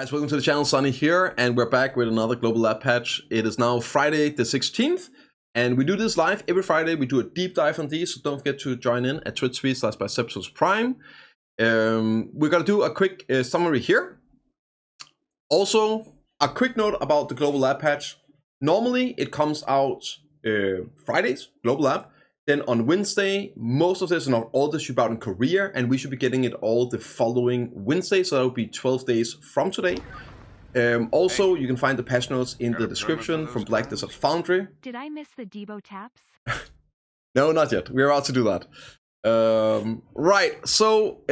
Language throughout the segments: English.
Guys, welcome to the channel. Sonny here, and we're back with another global lab patch. It is now Friday the 16th, and we do this live every Friday. We do a deep dive on these, so don't forget to join in at twitch.tv/bprimegaming. We're gonna do a quick summary here. Also, a quick note about the global lab patch. Normally, it comes out Fridays, global lab. Then on Wednesday, most of this, not all this, should be out in Korea, and we should be getting it all the following Wednesday, so that will be 12 days from today. Also, you can find the patch notes in the description from Black Desert Foundry. Did I miss the Debo taps? No, not yet. We're about to do that. Right, so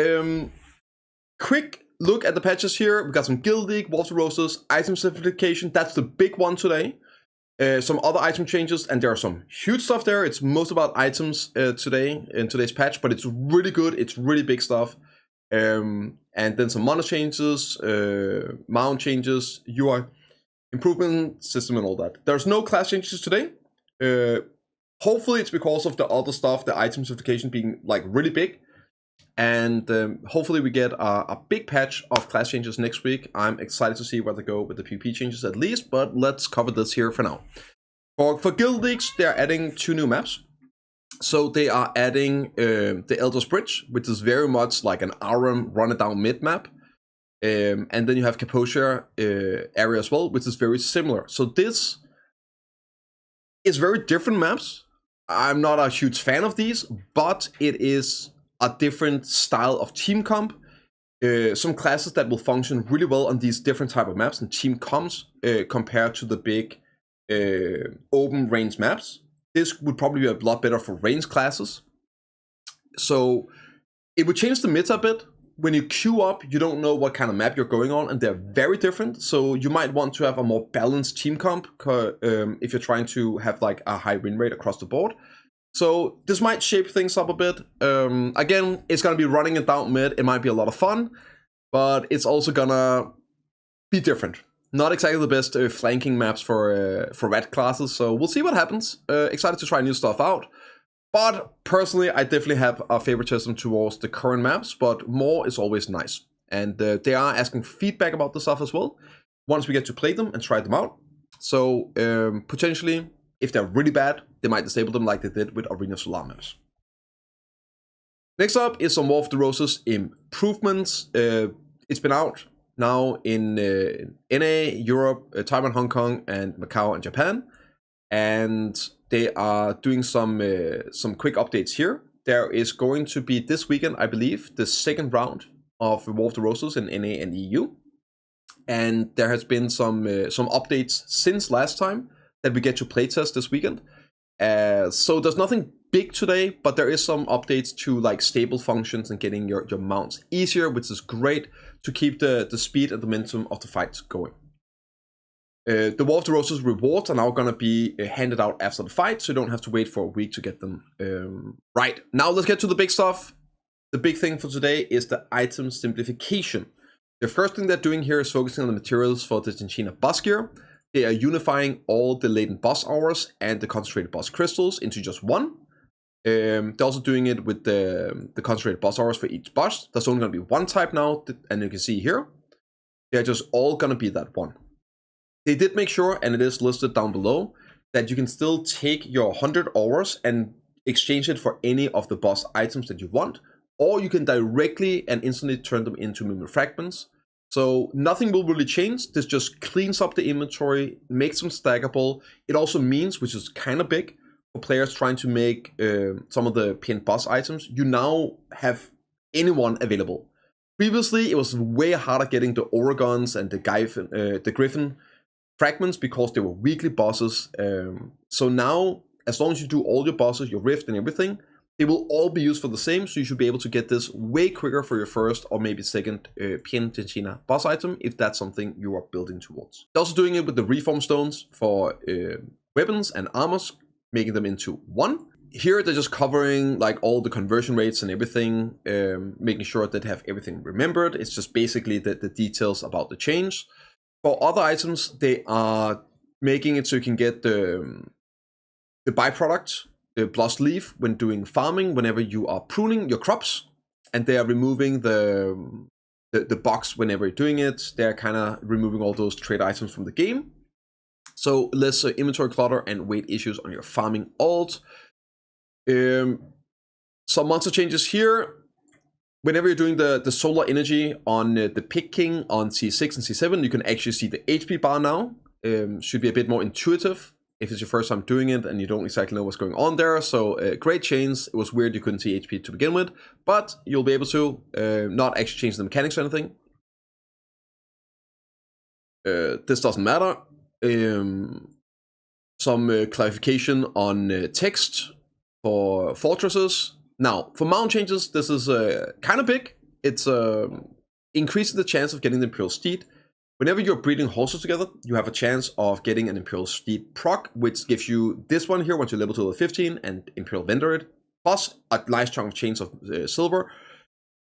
quick look at the patches here. We got some Guild League, Wolf the Roses, item simplification. That's the big one today. Some other item changes, and there are some huge stuff there. It's most about items today in today's patch, but it's really good. It's really big stuff. And then some mono changes, mount changes, UI improvement system, and all that. There's no class changes today. Hopefully, it's because of the other stuff, the item simplification being like really big. And hopefully we get a big patch of class changes next week. I'm excited to see where they go with the PvP changes at least, but let's cover this here for now. For Guild Leagues, they're adding 2 new maps. So they are adding the Elder's Bridge, which is very much like an Aram run it down mid map. And then you have Cappadocia area as well, which is very similar. So this is very different maps. I'm not a huge fan of these, but it is a different style of team comp. Some classes that will function really well on these different type of maps and team comps compared to the big open range maps. This would probably be a lot better for range classes. So it would change the meta a bit. When you queue up, you don't know what kind of map you're going on, and they're very different. So you might want to have a more balanced team comp if you're trying to have like a high win rate across the board. So this might shape things up a bit. Again, it's gonna be running it down mid. It might be a lot of fun, but it's also gonna be different. Not exactly the best flanking maps for red classes. So we'll see what happens. Excited to try new stuff out. But personally, I definitely have a favoritism towards the current maps, but more is always nice. And they are asking feedback about the stuff as well, once we get to play them and try them out. So potentially, if they're really bad, they might disable them like they did with Arena Solar maps. Next up is some Wolf the Roses improvements. It's been out now in NA, Europe, Taiwan, Hong Kong, and Macau and Japan. And they are doing some quick updates here. There is going to be this weekend, I believe, the second round of Wolf the Roses in NA and EU. And there has been some updates since last time that we get to playtest this weekend. So there's nothing big today, but there is some updates to like stable functions and getting your mounts easier, which is great to keep the speed and the momentum of the fights going. The War of the Roses rewards are now going to be handed out after the fight, so you don't have to wait for a week to get them. Right, now let's get to the big stuff. The big thing for today is the item simplification. The first thing they're doing here is focusing on the materials for the Tinchina boss gear. They are unifying all the latent boss hours and the concentrated boss crystals into just one. They're also doing it with the concentrated boss hours for each boss. There's only going to be one type now, and you can see here, they're just all going to be that one. They did make sure, and it is listed down below, that you can still take your 100 hours and exchange it for any of the boss items that you want, or you can directly and instantly turn them into movement fragments. So nothing will really change. This just cleans up the inventory, makes them stackable. It also means, which is kind of big, for players trying to make some of the pinned boss items, you now have anyone available. Previously, it was way harder getting the Oragons and the Griffin fragments because they were weekly bosses. So now, as long as you do all your bosses, your Rift and everything, they will all be used for the same, so you should be able to get this way quicker for your first or maybe second pinned Tinchina boss item, if that's something you are building towards. They're also doing it with the reform stones for weapons and armors, making them into one. Here they're just covering like all the conversion rates and everything, making sure that they have everything remembered. It's just basically the details about the change. For other items, they are making it so you can get the byproduct, the blast leaf, when doing farming, whenever you are pruning your crops, and they are removing the the box whenever you're doing it. They're kind of removing all those trade items from the game. So less inventory clutter and weight issues on your farming alt. Some monster changes here. Whenever you're doing the solar energy on the Pig King on C6 and C7, you can actually see the HP bar now. Should be a bit more intuitive if it's your first time doing it and you don't exactly know what's going on there. So great change. It was weird you couldn't see HP to begin with, but you'll be able to not actually change the mechanics or anything. This doesn't matter. Some clarification on text for fortresses. Now, for mount changes, this is kind of big. It's increasing the chance of getting the Imperial Steed. Whenever you're breeding horses together, you have a chance of getting an Imperial Steed proc, which gives you this one here once you level to level 15 and Imperial Vendor it, plus a nice chunk of chains of silver.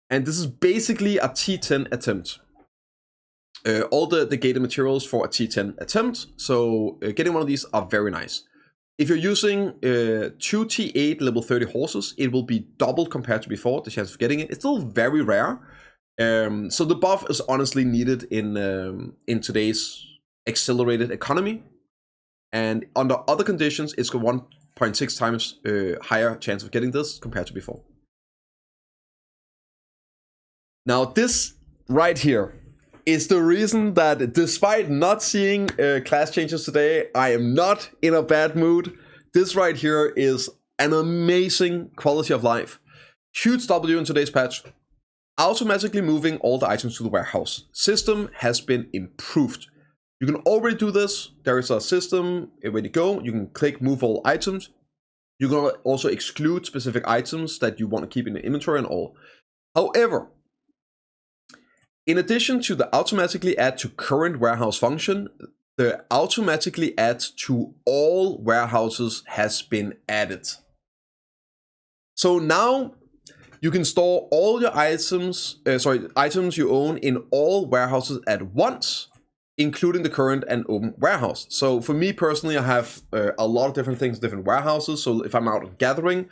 And this is basically a T10 attempt. All the gated materials for a T10 attempt, so getting one of these are very nice. If you're using 2 T8 level 30 horses, it will be double compared to before, the chance of getting it. It's still very rare. So the buff is honestly needed in today's accelerated economy. And under other conditions, it's got 1.6 times higher chance of getting this compared to before. Now this right here is the reason that despite not seeing class changes today, I am not in a bad mood. This right here is an amazing quality of life. Huge W in today's patch. Automatically moving all the items to the warehouse. System has been improved. You can already do this. There is a system where you go. You can click move all items. You can also exclude specific items that you want to keep in the inventory and all. However, in addition to the automatically add to current warehouse function, the automatically add to all warehouses has been added. So now you can store all your items you own in all warehouses at once, including the current and open warehouse. So for me personally, I have a lot of different things, different warehouses. So if I'm out gathering,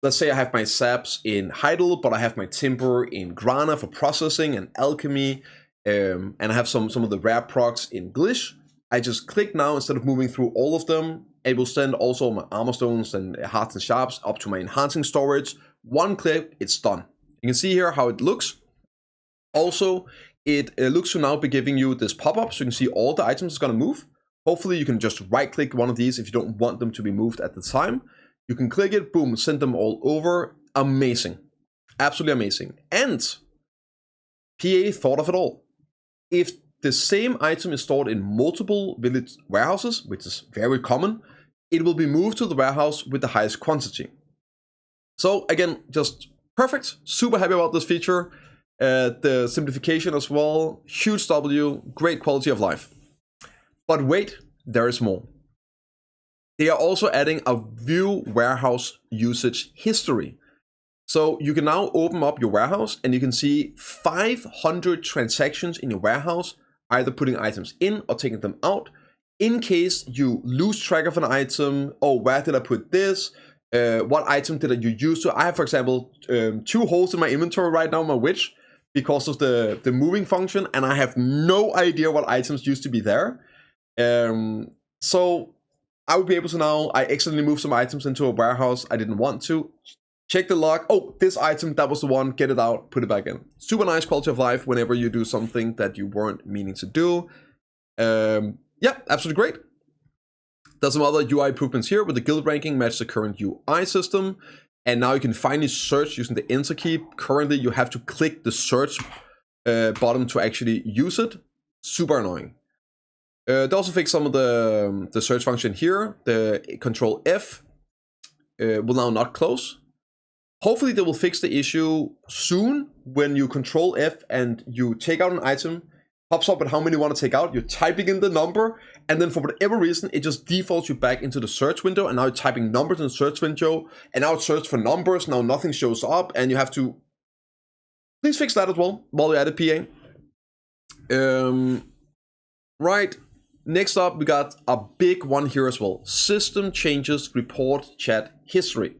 let's say I have my saps in Heidel, but I have my timber in Grana for processing and alchemy, and I have some of the rare procs in Glish. I just click now instead of moving through all of them. It will send also my armor stones and hearts and sharps up to my enhancing storage. One click, it's done. You can see here how it looks. Also, it looks to now be giving you this pop-up, so you can see all the items it's going to move. Hopefully you can just right-click one of these if you don't want them to be moved at the time. You can click it, boom, send them all over. Amazing. Absolutely amazing. And PA thought of it all. If the same item is stored in multiple village warehouses, which is very common, it will be moved to the warehouse with the highest quantity. So again, just perfect. Super happy about this feature. The simplification as well. Huge W, great quality of life. But wait, there is more. They are also adding a view warehouse usage history. So you can now open up your warehouse and you can see 500 transactions in your warehouse, either putting items in or taking them out. In case you lose track of an item, oh, where did I put this? What item did you use to? I have, for example, 2 holes in my inventory right now, my witch, because of the moving function, and I have no idea what items used to be there. So I would be able to now, I accidentally moved some items into a warehouse I didn't want to. Check the log. Oh, this item, that was the one. Get it out, put it back in. Super nice quality of life whenever you do something that you weren't meaning to do. Yeah, absolutely great. There's some other UI improvements here with the guild ranking match the current UI system. And now you can finally search using the enter key. Currently, you have to click the search button to actually use it. Super annoying. They also fixed some of the search function here. The control F will now not close. Hopefully they will fix the issue soon when you control F and you take out an item, pops up with how many you want to take out, you're typing in the number, and then for whatever reason, it just defaults you back into the search window, and now you're typing numbers in the search window, and now it searches for numbers, now nothing shows up, and you have to... Please fix that as well, while you're at it, PA. Right, next up, we got a big one here as well. System changes report chat history.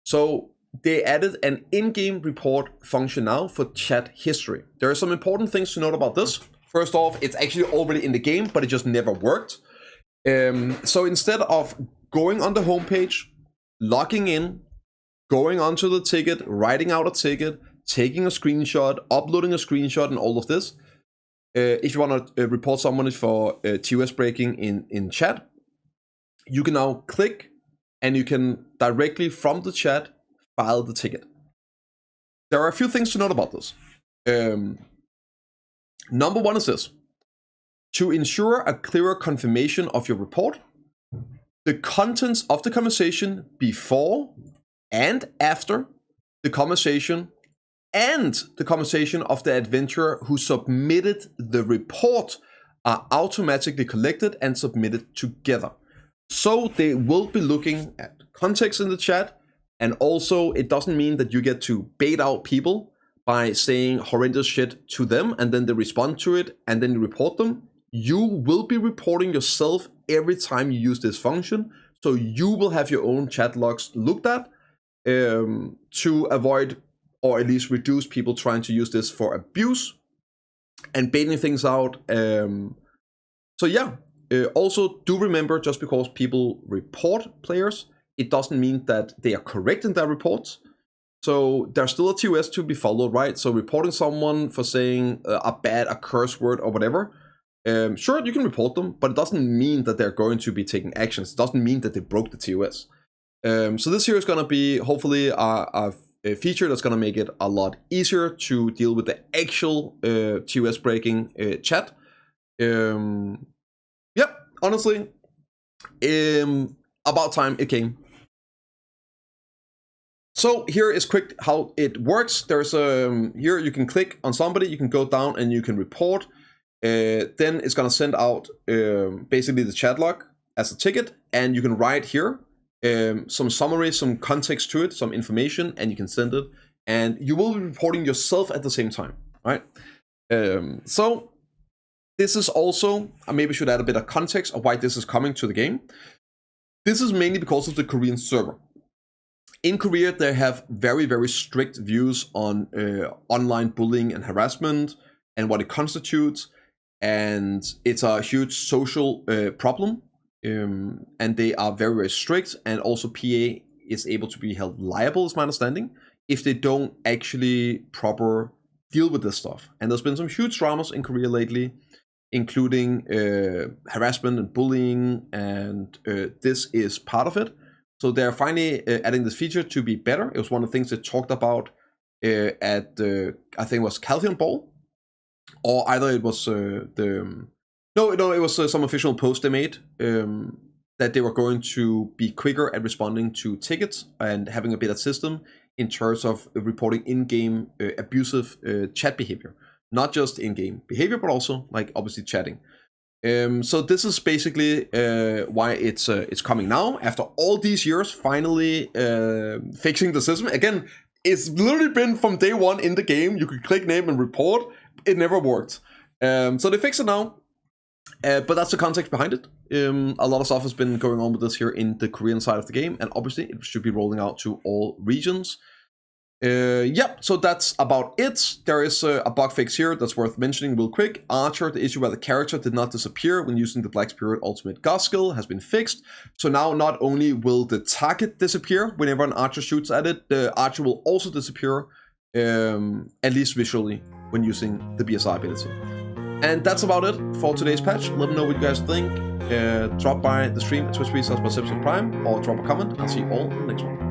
So they added an in-game report function now for chat history. There are some important things to note about this. First off, it's actually already in the game, but it just never worked. So instead of going on the homepage, logging in, going onto the ticket, writing out a ticket, taking a screenshot, uploading a screenshot, and all of this, if you want to report someone for TOS breaking in chat, you can now click and you can directly from the chat file the ticket. There are a few things to note about this. Number one is this. To ensure a clearer confirmation of your report, the contents of the conversation before and after the conversation and the conversation of the adventurer who submitted the report are automatically collected and submitted together. So they will be looking at context in the chat, and also it doesn't mean that you get to bait out people by saying horrendous shit to them and then they respond to it and then you report them. You will be reporting yourself every time you use this function, so you will have your own chat logs looked at to avoid or at least reduce people trying to use this for abuse and baiting things out. So yeah, also do remember, just because people report players, it doesn't mean that they are correct in their reports. So there's still a TOS to be followed, right? So reporting someone for saying a curse word or whatever, sure, you can report them, but it doesn't mean that they're going to be taking actions. It doesn't mean that they broke the TOS. So this here is going to be hopefully a feature that's going to make it a lot easier to deal with the actual TOS breaking chat. Yep, honestly, about time it came. So here is quick how it works. There's here you can click on somebody, you can go down and you can report. Then it's gonna send out basically the chat log as a ticket, and you can write here some summary, some context to it, some information, and you can send it. And you will be reporting yourself at the same time, right? So this is also, I maybe should add a bit of context of why this is coming to the game. This is mainly because of the Korean server. In Korea, they have very, very strict views on online bullying and harassment and what it constitutes. And it's a huge social problem. And they are very, very strict. And also PA is able to be held liable, is my understanding, if they don't actually proper deal with this stuff. And there's been some huge dramas in Korea lately, including harassment and bullying. And this is part of it. So they're finally adding this feature to be better. It was one of the things they talked about at the, I think it was Caltheon Ball, or either it was it was some official post they made that they were going to be quicker at responding to tickets and having a better system in terms of reporting in-game abusive chat behavior, not just in-game behavior, but also like obviously chatting. So this is basically why it's coming now after all these years, finally fixing the system. Again, it's literally been from day one in the game. You could click name and report. It never worked. So they fixed it now. But that's the context behind it. A lot of stuff has been going on with this here in the Korean side of the game, and obviously it should be rolling out to all regions. Yep, so that's about it. There is a bug fix here that's worth mentioning real quick. Archer, the issue where the character did not disappear when using the Black Spirit Ultimate God skill, has been fixed. So now not only will the target disappear whenever an archer shoots at it, the archer will also disappear, at least visually, when using the BSI ability. And that's about it for today's patch. Let me know what you guys think. Drop by the stream at Twitch.tv/Prime or drop a comment. I'll see you all in the next one.